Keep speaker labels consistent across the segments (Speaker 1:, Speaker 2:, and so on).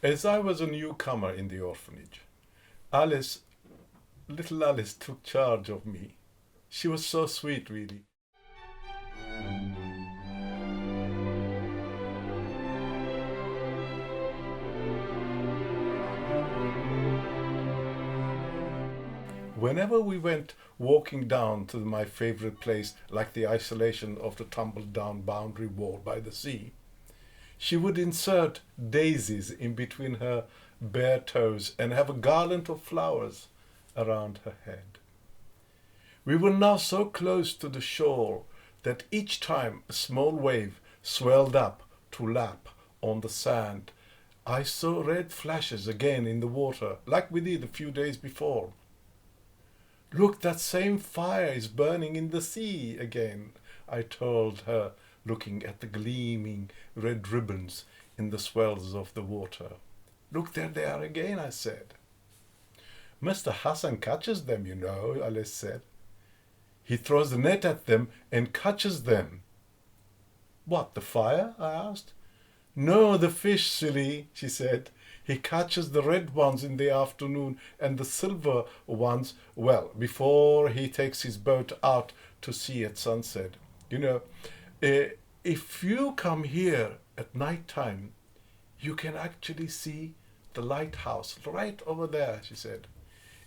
Speaker 1: As I was a newcomer in the orphanage, Alice, little Alice took charge of me. She was so sweet, really. Whenever we went walking down to my favorite place, like the isolation of the tumbled down boundary wall by the sea, she would insert daisies in between her bare toes and have a garland of flowers around her head. We were now so close to the shore that each time a small wave swelled up to lap on the sand, I saw red flashes again in the water, like we did a few days before. Look, that same fire is burning in the sea again, I told her, looking at the gleaming red ribbons in the swells of the water. Look, there they are again, I said. Mr. Hassan catches them, you know, Alice said. He throws the net at them and catches them. What, the fire? I asked. No, the fish, silly, she said. He catches the red ones in the afternoon and the silver ones, well, before he takes his boat out to sea at sunset. You know, if you come here at night time, you can actually see the lighthouse right over there, she said.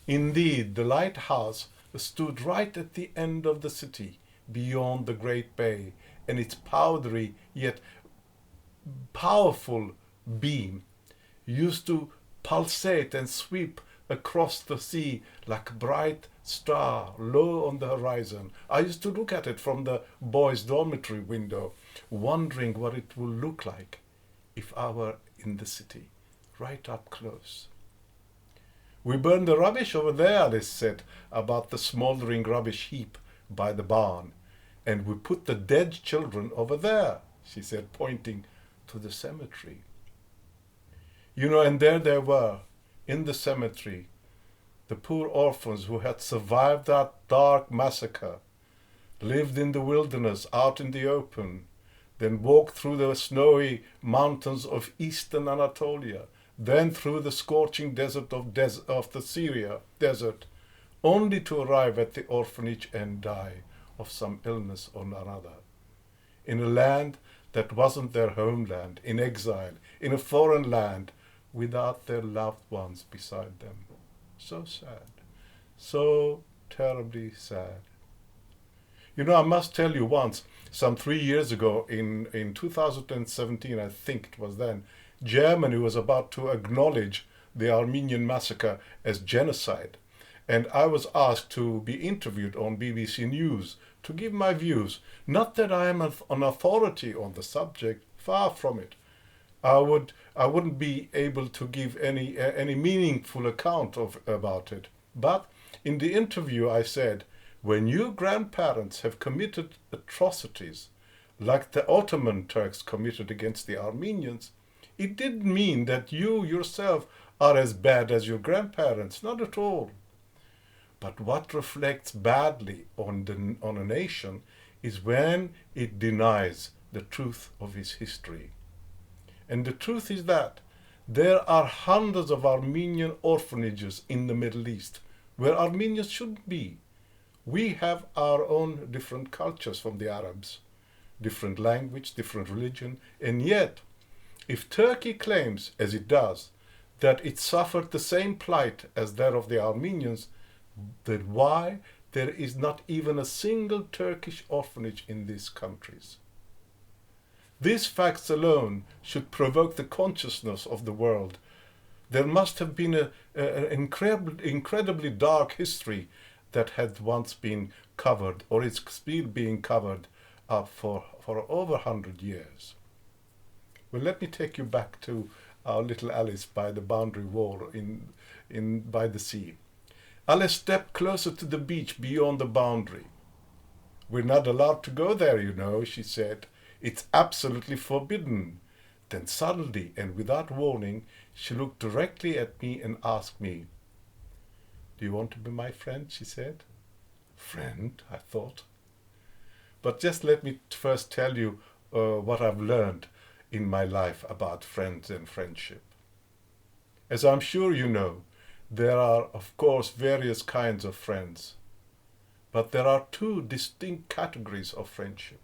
Speaker 1: Indeed, the lighthouse stood right at the end of the city, beyond the great bay, and its powdery yet powerful beam used to pulsate and sweep across the sea like a bright star low on the horizon. I used to look at it from the boys' dormitory window, wondering what it would look like if I were in the city, right up close. We burned the rubbish over there, Alice said, about the smouldering rubbish heap by the barn, and we put the dead children over there, she said, pointing to the cemetery. You know, and there they were, in the cemetery, the poor orphans who had survived that dark massacre, lived in the wilderness out in the open, then walked through the snowy mountains of eastern Anatolia, then through the scorching desert of the Syria desert, only to arrive at the orphanage and die of some illness or another. In a land that wasn't their homeland, in exile, in a foreign land, without their loved ones beside them. So sad. So terribly sad. You know, I must tell you once, some 3 years ago, in 2017, I think it was then, Germany was about to acknowledge the Armenian massacre as genocide. And I was asked to be interviewed on BBC News to give my views. Not that I am an authority on the subject, far from it. I wouldn't be able to give any meaningful account about it. But in the interview I said, when your grandparents have committed atrocities like the Ottoman Turks committed against the Armenians, it didn't mean that you yourself are as bad as your grandparents, not at all. But what reflects badly on a nation is when it denies the truth of its history. And the truth is that there are hundreds of Armenian orphanages in the Middle East where Armenians shouldn't be. We have our own different cultures from the Arabs, different language, different religion, and yet, if Turkey claims, as it does, that it suffered the same plight as that of the Armenians, then why there is not even a single Turkish orphanage in these countries? These facts alone should provoke the consciousness of the world. There must have been an incredibly dark history that had once been covered, or is still being covered up for over 100 years. Well, let me take you back to our little Alice by the boundary wall by the sea. Alice stepped closer to the beach beyond the boundary. We're not allowed to go there, you know, she said. It's absolutely forbidden. Then suddenly, and without warning, she looked directly at me and asked me, "Do you want to be my friend?" she said. Friend, I thought. But just let me first tell you what I've learned in my life about friends and friendship. As I'm sure you know, there are, of course, various kinds of friends. But there are two distinct categories of friendship.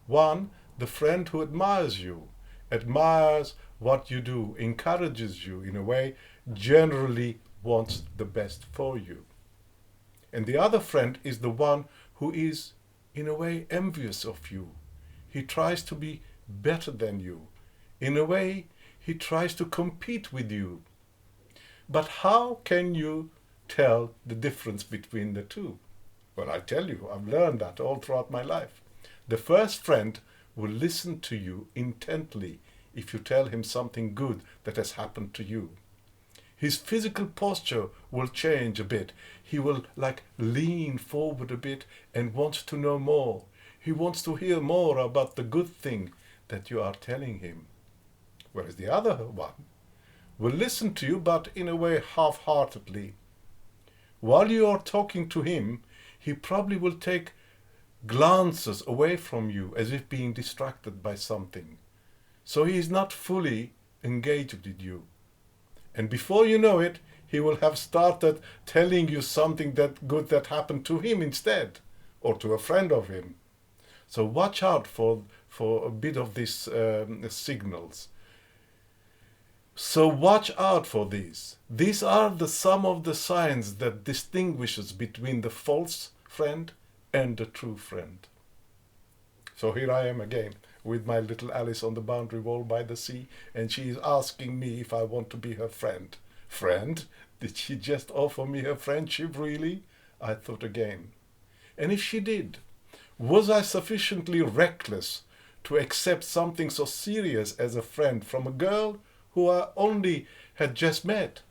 Speaker 1: One, the friend who admires you, admires what you do, encourages you in a way, generally wants the best for you. And the other friend is the one who is, in a way, envious of you. He tries to be better than you. In a way, he tries to compete with you. But how can you tell the difference between the two? Well, I tell you, I've learned that all throughout my life. The first friend will listen to you intently if you tell him something good that has happened to you. His physical posture will change a bit. He will lean forward a bit and wants to know more. He wants to hear more about the good thing that you are telling him. Whereas the other one will listen to you, but in a way half-heartedly. While you are talking to him, he probably will take glances away from you as if being distracted by something. So he is not fully engaged with you. And before you know it, he will have started telling you something that good that happened to him instead, or to a friend of him. So watch out for a bit of these signals. So watch out for these. These are some of the signs that distinguishes between the false friend and the true friend. So here I am again with my little Alice on the boundary wall by the sea, and she is asking me if I want to be her friend. Friend? Did she just offer me her friendship, really? I thought again. And if she did, was I sufficiently reckless to accept something so serious as a friend from a girl who I only had just met?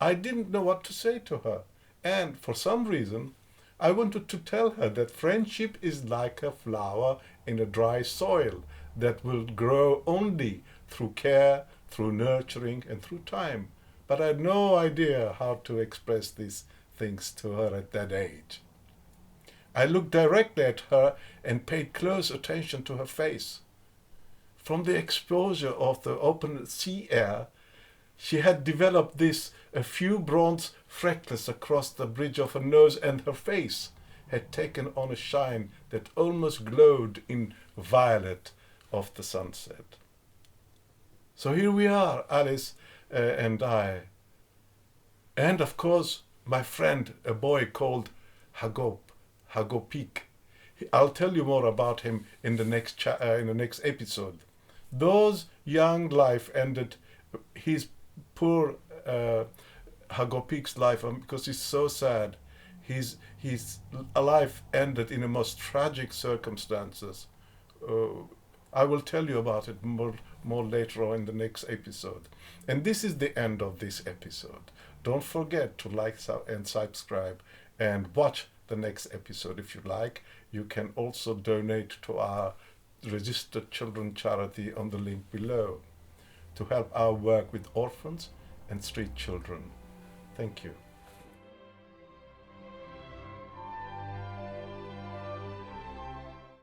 Speaker 1: I didn't know what to say to her, and for some reason I wanted to tell her that friendship is like a flower in a dry soil that will grow only through care, through nurturing, and through time. But I had no idea how to express these things to her at that age. I looked directly at her and paid close attention to her face. From the exposure of the open sea air, she had developed a few bronze freckles across the bridge of her nose, and her face had taken on a shine that almost glowed in violet of the sunset. So here we are, Alice and I. And of course, my friend, a boy called Hagopik. I'll tell you more about him in the next episode. Those young life ended, his poor Hagopik's life, because he's so sad. His life ended in the most tragic circumstances. I will tell you about it more later on in the next episode. And this is the end of this episode. Don't forget to like and subscribe and watch the next episode if you like. You can also donate to our registered children charity on the link below to help our work with orphans and street children. Thank you.